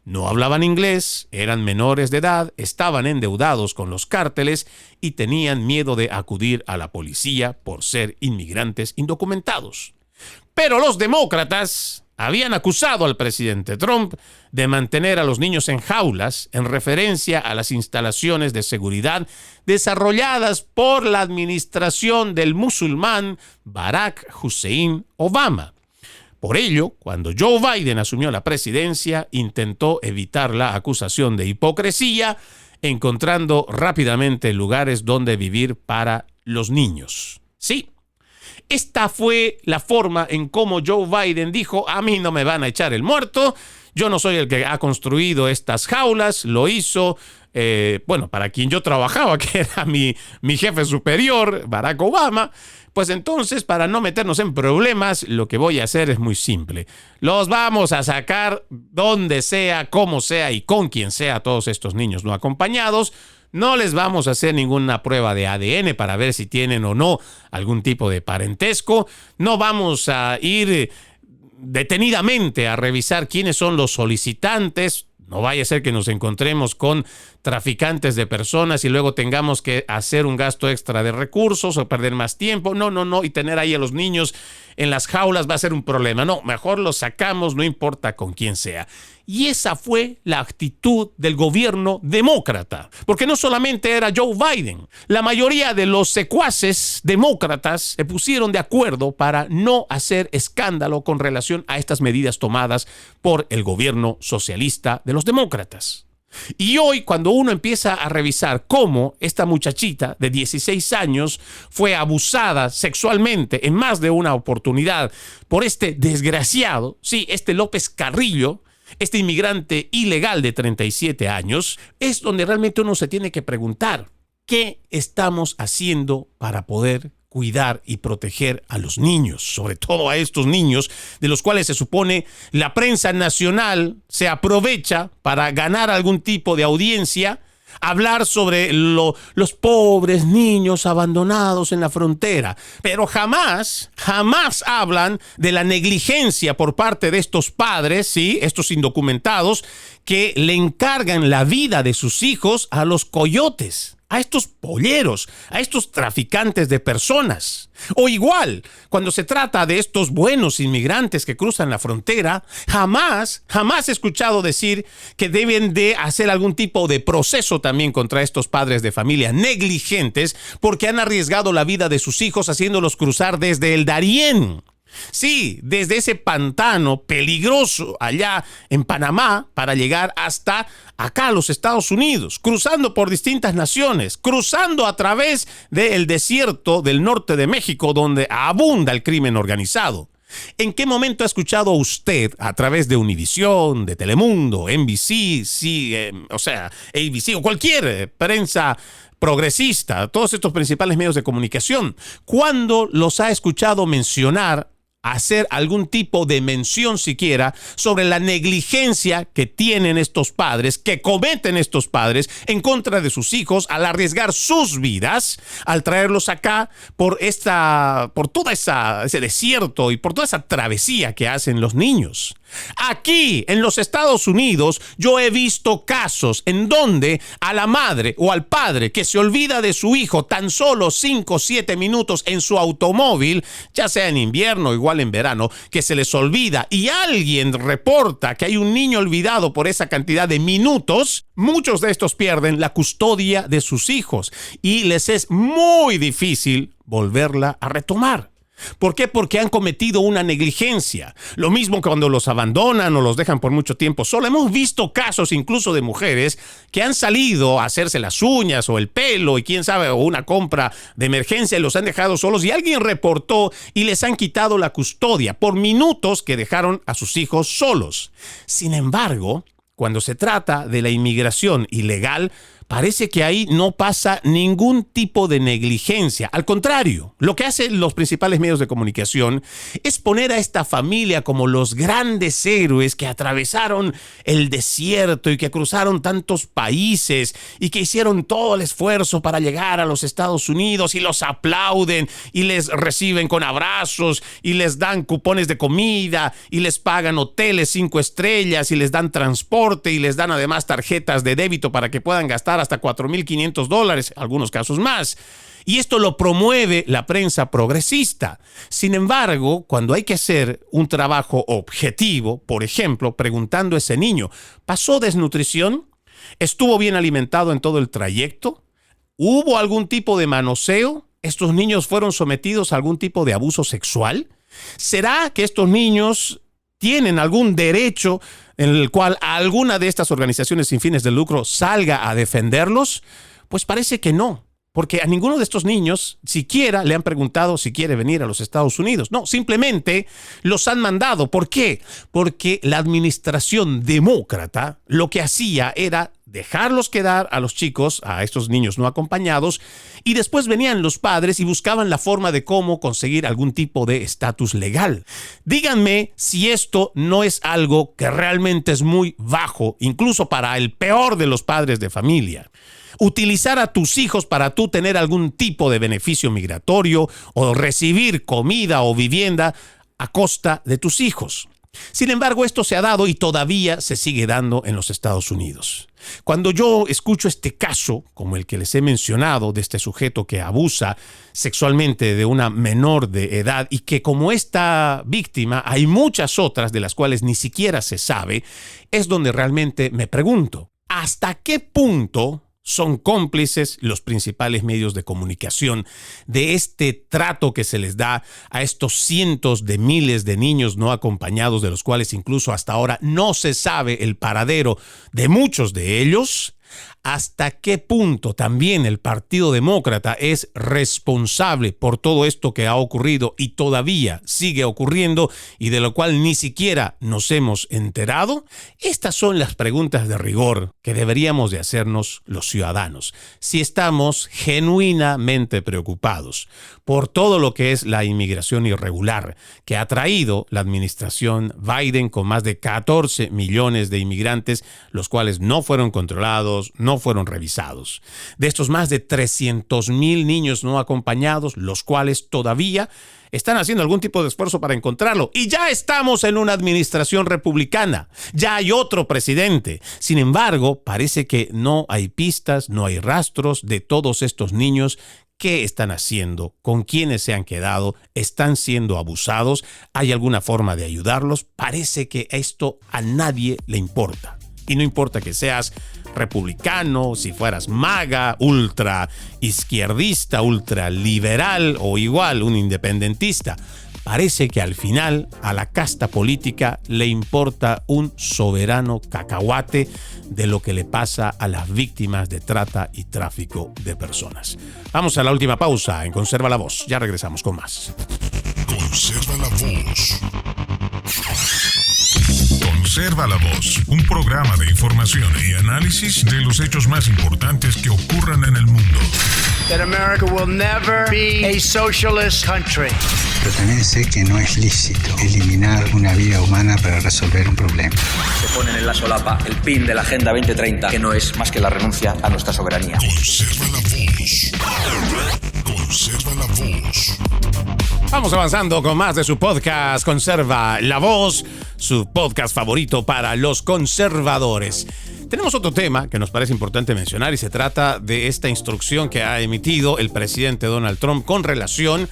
No hablaban inglés, eran menores de edad, estaban endeudados con los cárteles y tenían miedo de acudir a la policía por ser inmigrantes indocumentados. Pero los demócratas habían acusado al presidente Trump de mantener a los niños en jaulas en referencia a las instalaciones de seguridad desarrolladas por la administración del musulmán Barack Hussein Obama. Por ello, cuando Joe Biden asumió la presidencia, intentó evitar la acusación de hipocresía, encontrando rápidamente lugares donde vivir para los niños. Sí, esta fue la forma en cómo Joe Biden dijo: a mí no me van a echar el muerto, yo no soy el que ha construido estas jaulas, lo hizo, para quien yo trabajaba, que era mi jefe superior, Barack Obama. Pues entonces, para no meternos en problemas, lo que voy a hacer es muy simple. Los vamos a sacar donde sea, como sea y con quien sea, todos estos niños no acompañados. No les vamos a hacer ninguna prueba de ADN para ver si tienen o no algún tipo de parentesco. No vamos a ir detenidamente a revisar quiénes son los solicitantes. No vaya a ser que nos encontremos con traficantes de personas y luego tengamos que hacer un gasto extra de recursos o perder más tiempo. No. Y tener ahí a los niños en las jaulas va a ser un problema. No, mejor los sacamos, no importa con quién sea. Y esa fue la actitud del gobierno demócrata. Porque no solamente era Joe Biden. La mayoría de los secuaces demócratas se pusieron de acuerdo para no hacer escándalo con relación a estas medidas tomadas por el gobierno socialista de los demócratas. Y hoy, cuando uno empieza a revisar cómo esta muchachita de 16 años fue abusada sexualmente en más de una oportunidad por este desgraciado, sí, este López Carrillo, este inmigrante ilegal de 37 años, es donde realmente uno se tiene que preguntar: ¿qué estamos haciendo para poder cuidar y proteger a los niños, sobre todo a estos niños de los cuales se supone la prensa nacional se aprovecha para ganar algún tipo de audiencia, hablar sobre los pobres niños abandonados en la frontera, pero jamás hablan de la negligencia por parte de estos padres, ¿sí? Estos indocumentados que le encargan la vida de sus hijos a los coyotes, a estos polleros, a estos traficantes de personas. O igual, cuando se trata de estos buenos inmigrantes que cruzan la frontera, jamás he escuchado decir que deben de hacer algún tipo de proceso también contra estos padres de familia negligentes porque han arriesgado la vida de sus hijos haciéndolos cruzar desde el Darién. Sí, desde ese pantano peligroso allá en Panamá para llegar hasta acá a los Estados Unidos, cruzando por distintas naciones, cruzando a través del desierto del norte de México donde abunda el crimen organizado. ¿En qué momento ha escuchado usted a través de Univisión, de Telemundo, NBC, ABC o cualquier prensa progresista, todos estos principales medios de comunicación, cuándo los ha escuchado mencionar, hacer algún tipo de mención siquiera sobre la negligencia que tienen estos padres, que cometen estos padres en contra de sus hijos al arriesgar sus vidas, al traerlos acá por todo ese desierto y por toda esa travesía que hacen los niños? Aquí, en los Estados Unidos, yo he visto casos en donde a la madre o al padre que se olvida de su hijo tan solo 5 o 7 minutos en su automóvil, ya sea en invierno o igual en verano, que se les olvida y alguien reporta que hay un niño olvidado por esa cantidad de minutos, muchos de estos pierden la custodia de sus hijos y les es muy difícil volverla a retomar. ¿Por qué? Porque han cometido una negligencia. Lo mismo cuando los abandonan o los dejan por mucho tiempo solo. Hemos visto casos incluso de mujeres que han salido a hacerse las uñas o el pelo y quién sabe, o una compra de emergencia y los han dejado solos y alguien reportó y les han quitado la custodia por minutos que dejaron a sus hijos solos. Sin embargo, cuando se trata de la inmigración ilegal, parece que ahí no pasa ningún tipo de negligencia. Al contrario, lo que hacen los principales medios de comunicación es poner a esta familia como los grandes héroes que atravesaron el desierto y que cruzaron tantos países y que hicieron todo el esfuerzo para llegar a los Estados Unidos, y los aplauden y les reciben con abrazos y les dan cupones de comida y les pagan hoteles 5 estrellas y les dan transporte y les dan además tarjetas de débito para que puedan gastar hasta $4,500, algunos casos más. Y esto lo promueve la prensa progresista. Sin embargo, cuando hay que hacer un trabajo objetivo, por ejemplo, preguntando a ese niño, ¿pasó desnutrición? ¿Estuvo bien alimentado en todo el trayecto? ¿Hubo algún tipo de manoseo? ¿Estos niños fueron sometidos a algún tipo de abuso sexual? ¿Será que estos niños tienen algún derecho en el cual alguna de estas organizaciones sin fines de lucro salga a defenderlos? Pues parece que no, porque a ninguno de estos niños siquiera le han preguntado si quiere venir a los Estados Unidos. No, simplemente los han mandado. ¿Por qué? Porque la administración demócrata lo que hacía era dejarlos quedar a los chicos, a estos niños no acompañados, y después venían los padres y buscaban la forma de cómo conseguir algún tipo de estatus legal. Díganme si esto no es algo que realmente es muy bajo, incluso para el peor de los padres de familia. Utilizar a tus hijos para tú tener algún tipo de beneficio migratorio o recibir comida o vivienda a costa de tus hijos. Sin embargo, esto se ha dado y todavía se sigue dando en los Estados Unidos. Cuando yo escucho este caso, como el que les he mencionado, de este sujeto que abusa sexualmente de una menor de edad y que como esta víctima hay muchas otras de las cuales ni siquiera se sabe, es donde realmente me pregunto, ¿hasta qué punto son cómplices los principales medios de comunicación de este trato que se les da a estos cientos de miles de niños no acompañados, de los cuales incluso hasta ahora no se sabe el paradero de muchos de ellos? ¿Hasta qué punto también el Partido Demócrata es responsable por todo esto que ha ocurrido y todavía sigue ocurriendo y de lo cual ni siquiera nos hemos enterado? Estas son las preguntas de rigor que deberíamos de hacernos los ciudadanos, si estamos genuinamente preocupados por todo lo que es la inmigración irregular que ha traído la administración Biden, con más de 14 millones de inmigrantes, los cuales no fueron controlados, no fueron revisados. De estos más de 300,000 niños no acompañados, los cuales todavía están haciendo algún tipo de esfuerzo para encontrarlo. Y ya estamos en una administración republicana. Ya hay otro presidente. Sin embargo, parece que no hay pistas, no hay rastros de todos estos niños. ¿Qué están haciendo? ¿Con quiénes se han quedado? ¿Están siendo abusados? ¿Hay alguna forma de ayudarlos? Parece que esto a nadie le importa. Y no importa que seas republicano, si fueras MAGA, ultra izquierdista, ultra liberal o igual un independentista. Parece que al final a la casta política le importa un soberano cacahuate de lo que le pasa a las víctimas de trata y tráfico de personas. Vamos a la última pausa en Conserva la Voz. Ya regresamos con más. Conserva la Voz. Conserva la Voz, un programa de información y análisis de los hechos más importantes que ocurran en el mundo. That America will never be a socialist country. Pero también sé que no es lícito eliminar una vida humana para resolver un problema. Se ponen en la solapa el PIN de la Agenda 2030, que no es más que la renuncia a nuestra soberanía. Conserva la Voz. Conserva la Voz. Vamos avanzando con más de su podcast Conserva la Voz, su podcast favorito para los conservadores. Tenemos otro tema que nos parece importante mencionar y se trata de esta instrucción que ha emitido el presidente Donald Trump con relación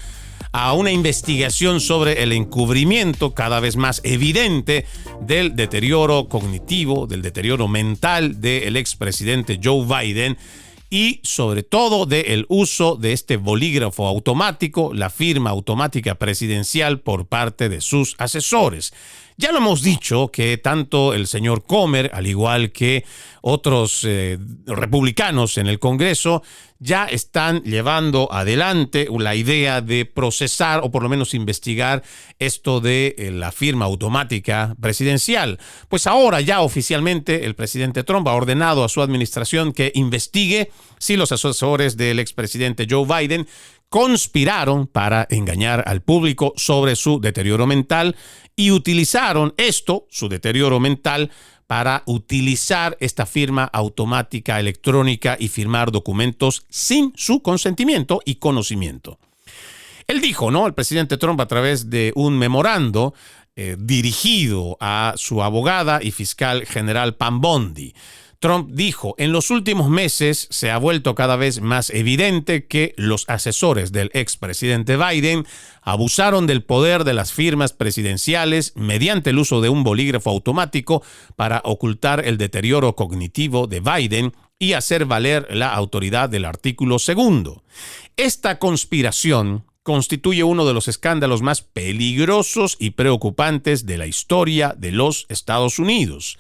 a una investigación sobre el encubrimiento cada vez más evidente del deterioro cognitivo, del deterioro mental del expresidente Joe Biden y sobre todo del uso de este bolígrafo automático, la firma automática presidencial por parte de sus asesores. Ya lo hemos dicho que tanto el señor Comer, al igual que otros republicanos en el Congreso, ya están llevando adelante la idea de procesar o por lo menos investigar esto de la firma automática presidencial. Pues ahora ya oficialmente el presidente Trump ha ordenado a su administración que investigue si los asesores del expresidente Joe Biden conspiraron para engañar al público sobre su deterioro mental y utilizaron su deterioro mental, para utilizar esta firma automática electrónica y firmar documentos sin su consentimiento y conocimiento. Él dijo, el presidente Trump, a través de un memorando dirigido a su abogada y fiscal general Pam Bondi, Trump dijo: en los últimos meses se ha vuelto cada vez más evidente que los asesores del expresidente Biden abusaron del poder de las firmas presidenciales mediante el uso de un bolígrafo automático para ocultar el deterioro cognitivo de Biden y hacer valer la autoridad del artículo 2. Esta conspiración constituye uno de los escándalos más peligrosos y preocupantes de la historia de los Estados Unidos.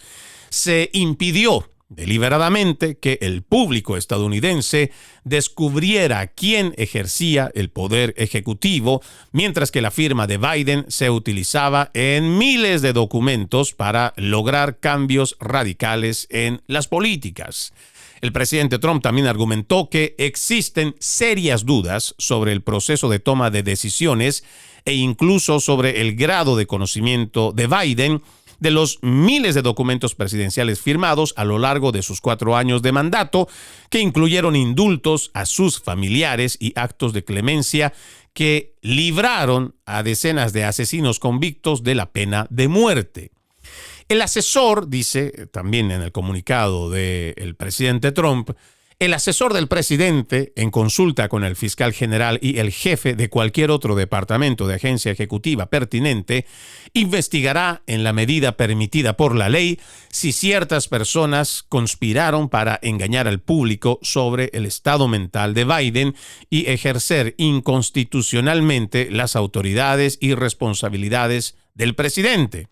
Se impidió deliberadamente que el público estadounidense descubriera quién ejercía el poder ejecutivo, mientras que la firma de Biden se utilizaba en miles de documentos para lograr cambios radicales en las políticas. El presidente Trump también argumentó que existen serias dudas sobre el proceso de toma de decisiones e incluso sobre el grado de conocimiento de Biden de los miles de documentos presidenciales firmados a lo largo de sus 4 años de mandato, que incluyeron indultos a sus familiares y actos de clemencia que libraron a decenas de asesinos convictos de la pena de muerte. El asesor, dice también en el comunicado del presidente Trump, el asesor del presidente, en consulta con el fiscal general y el jefe de cualquier otro departamento de agencia ejecutiva pertinente, investigará en la medida permitida por la ley si ciertas personas conspiraron para engañar al público sobre el estado mental de Biden y ejercer inconstitucionalmente las autoridades y responsabilidades del presidente.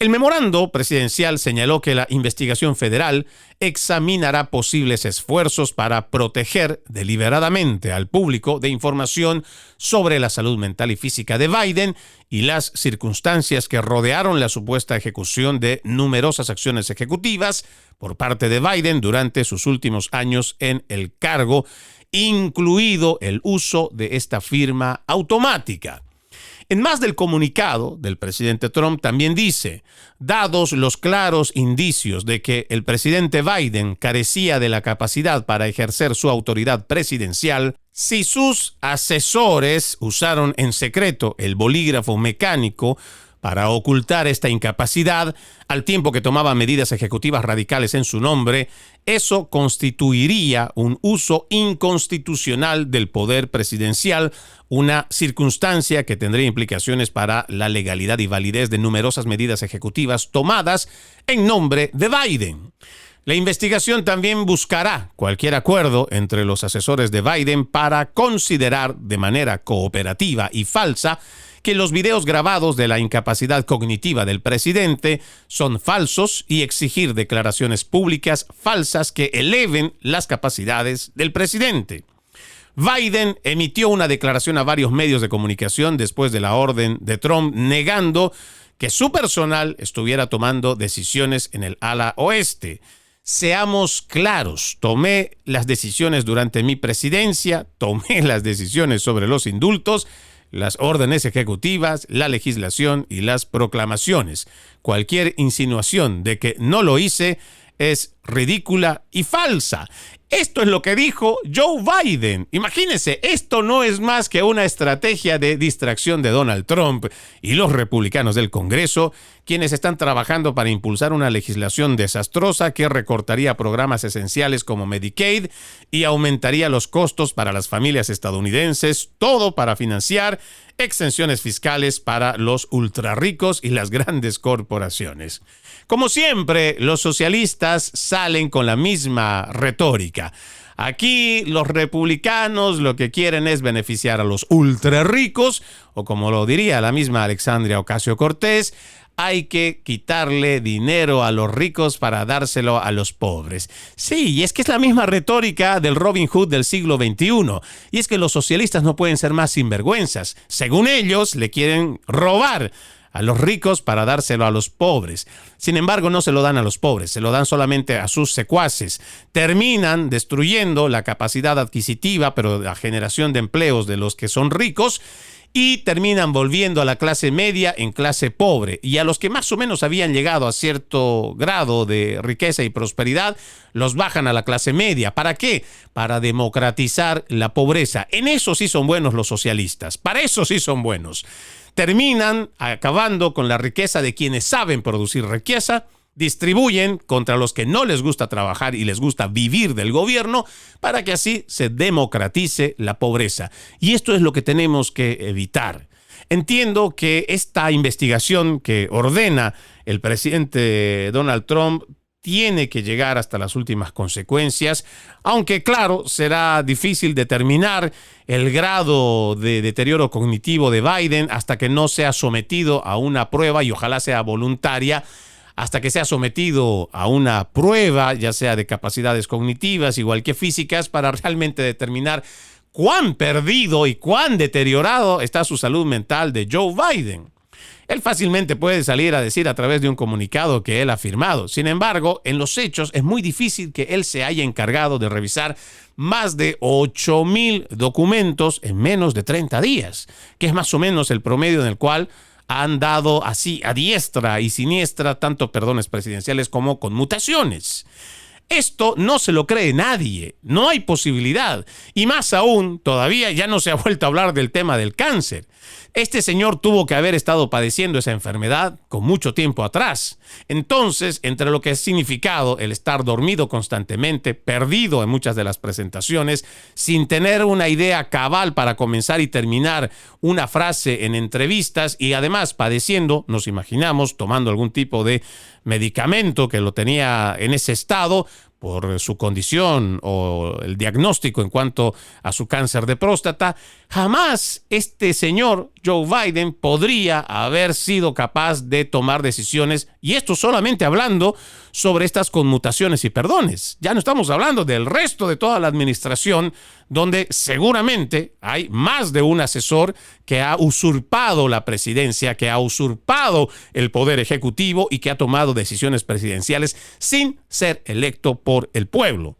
El memorando presidencial señaló que la investigación federal examinará posibles esfuerzos para proteger deliberadamente al público de información sobre la salud mental y física de Biden y las circunstancias que rodearon la supuesta ejecución de numerosas acciones ejecutivas por parte de Biden durante sus últimos años en el cargo, incluido el uso de esta firma automática. En más del comunicado del presidente Trump también dice: dados los claros indicios de que el presidente Biden carecía de la capacidad para ejercer su autoridad presidencial, si sus asesores usaron en secreto el bolígrafo mecánico para ocultar esta incapacidad, al tiempo que tomaba medidas ejecutivas radicales en su nombre, eso constituiría un uso inconstitucional del poder presidencial, una circunstancia que tendría implicaciones para la legalidad y validez de numerosas medidas ejecutivas tomadas en nombre de Biden. La investigación también buscará cualquier acuerdo entre los asesores de Biden para considerar de manera cooperativa y falsa que los videos grabados de la incapacidad cognitiva del presidente son falsos y exigir declaraciones públicas falsas que eleven las capacidades del presidente. Biden emitió una declaración a varios medios de comunicación después de la orden de Trump negando que su personal estuviera tomando decisiones en el ala oeste. Seamos claros, tomé las decisiones durante mi presidencia, tomé las decisiones sobre los indultos, las órdenes ejecutivas, la legislación y las proclamaciones. Cualquier insinuación de que no lo hice es ridícula y falsa. Esto es lo que dijo Joe Biden. Imagínense, esto no es más que una estrategia de distracción de Donald Trump y los republicanos del Congreso, quienes están trabajando para impulsar una legislación desastrosa que recortaría programas esenciales como Medicaid y aumentaría los costos para las familias estadounidenses, todo para financiar exenciones fiscales para los ultrarricos y las grandes corporaciones. Como siempre, los socialistas salen con la misma retórica. Aquí los republicanos lo que quieren es beneficiar a los ultra ricos, o como lo diría la misma Alexandria Ocasio-Cortez, hay que quitarle dinero a los ricos para dárselo a los pobres. Sí, y es que es la misma retórica del Robin Hood del siglo XXI. Y es que los socialistas no pueden ser más sinvergüenzas. Según ellos, le quieren robar a los ricos para dárselo a los pobres. Sin embargo, no se lo dan a los pobres, se lo dan solamente a sus secuaces. Terminan destruyendo la capacidad adquisitiva, pero la generación de empleos de los que son ricos, y terminan volviendo a la clase media en clase pobre. Y a los que más o menos habían llegado a cierto grado de riqueza y prosperidad, los bajan a la clase media. ¿Para qué? Para democratizar la pobreza. En eso sí son buenos los socialistas. Para eso sí son buenos. Terminan acabando con la riqueza de quienes saben producir riqueza, distribuyen contra los que no les gusta trabajar y les gusta vivir del gobierno, para que así se democratice la pobreza. Y esto es lo que tenemos que evitar. Entiendo que esta investigación que ordena el presidente Donald Trump tiene que llegar hasta las últimas consecuencias, aunque claro, será difícil determinar el grado de deterioro cognitivo de Biden hasta que no sea sometido a una prueba, y ojalá sea voluntaria, hasta que sea sometido a una prueba, ya sea de capacidades cognitivas, igual que físicas, para realmente determinar cuán perdido y cuán deteriorado está su salud mental de Joe Biden. Él fácilmente puede salir a decir a través de un comunicado que él ha firmado. Sin embargo, en los hechos es muy difícil que él se haya encargado de revisar más de 8,000 documentos en menos de 30 días, que es más o menos el promedio en el cual han dado así a diestra y siniestra tanto perdones presidenciales como conmutaciones. Esto no se lo cree nadie, no hay posibilidad. Y más aún, todavía ya no se ha vuelto a hablar del tema del cáncer. Este señor tuvo que haber estado padeciendo esa enfermedad con mucho tiempo atrás. Entonces, entre lo que ha significado el estar dormido constantemente, perdido en muchas de las presentaciones, sin tener una idea cabal para comenzar y terminar una frase en entrevistas, y además padeciendo, nos imaginamos, tomando algún tipo de medicamento que lo tenía en ese estado por su condición o el diagnóstico en cuanto a su cáncer de próstata, jamás este señor Joe Biden podría haber sido capaz de tomar decisiones, y esto solamente hablando sobre estas conmutaciones y perdones. Ya no estamos hablando del resto de toda la administración, donde seguramente hay más de un asesor que ha usurpado la presidencia, que ha usurpado el poder ejecutivo y que ha tomado decisiones presidenciales sin ser electo por el pueblo.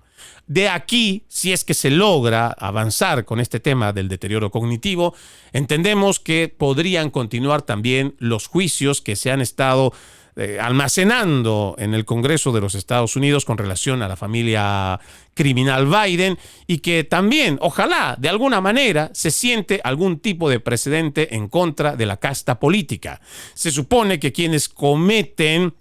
De aquí, si es que se logra avanzar con este tema del deterioro cognitivo, entendemos que podrían continuar también los juicios que se han estado almacenando en el Congreso de los Estados Unidos con relación a la familia criminal Biden, y que también, ojalá, de alguna manera, se siente algún tipo de precedente en contra de la casta política. Se supone que quienes cometen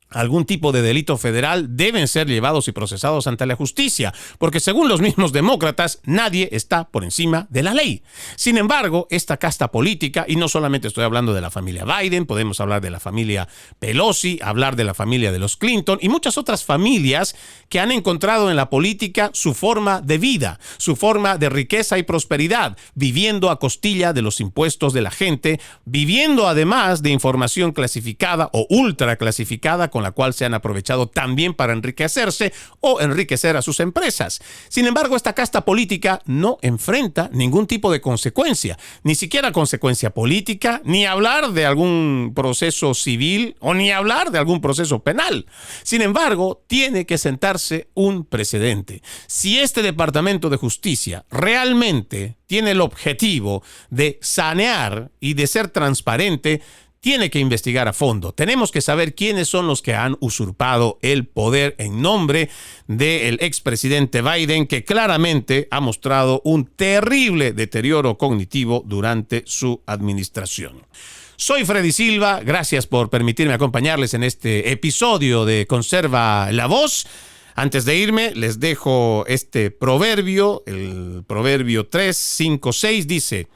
algún tipo de delito federal deben ser llevados y procesados ante la justicia, porque según los mismos demócratas, nadie está por encima de la ley. Sin embargo, esta casta política, y no solamente estoy hablando de la familia Biden, podemos hablar de la familia Pelosi, hablar de la familia de los Clinton y muchas otras familias que han encontrado en la política su forma de vida, su forma de riqueza y prosperidad, viviendo a costilla de los impuestos de la gente, viviendo además de información clasificada o ultra clasificada con la cual se han aprovechado también para enriquecerse o enriquecer a sus empresas. Sin embargo, esta casta política no enfrenta ningún tipo de consecuencia, ni siquiera consecuencia política, ni hablar de algún proceso civil o ni hablar de algún proceso penal. Sin embargo, tiene que sentarse un precedente. Si este Departamento de Justicia realmente tiene el objetivo de sanear y de ser transparente, tiene que investigar a fondo. Tenemos que saber quiénes son los que han usurpado el poder en nombre del expresidente Biden, que claramente ha mostrado un terrible deterioro cognitivo durante su administración. Soy Freddy Silva, gracias por permitirme acompañarles en este episodio de Conserva la Voz. Antes de irme, les dejo este proverbio, el proverbio 3:5-6 dice: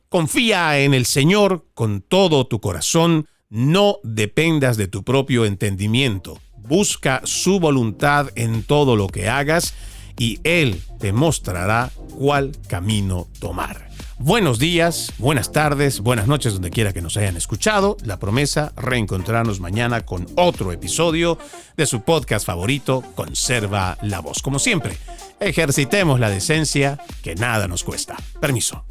confía en el Señor con todo tu corazón, no dependas de tu propio entendimiento. Busca su voluntad en todo lo que hagas y Él te mostrará cuál camino tomar. Buenos días, buenas tardes, buenas noches donde quiera que nos hayan escuchado. La promesa, reencontrarnos mañana con otro episodio de su podcast favorito, Conserva la Voz. Como siempre, ejercitemos la decencia, que nada nos cuesta. Permiso.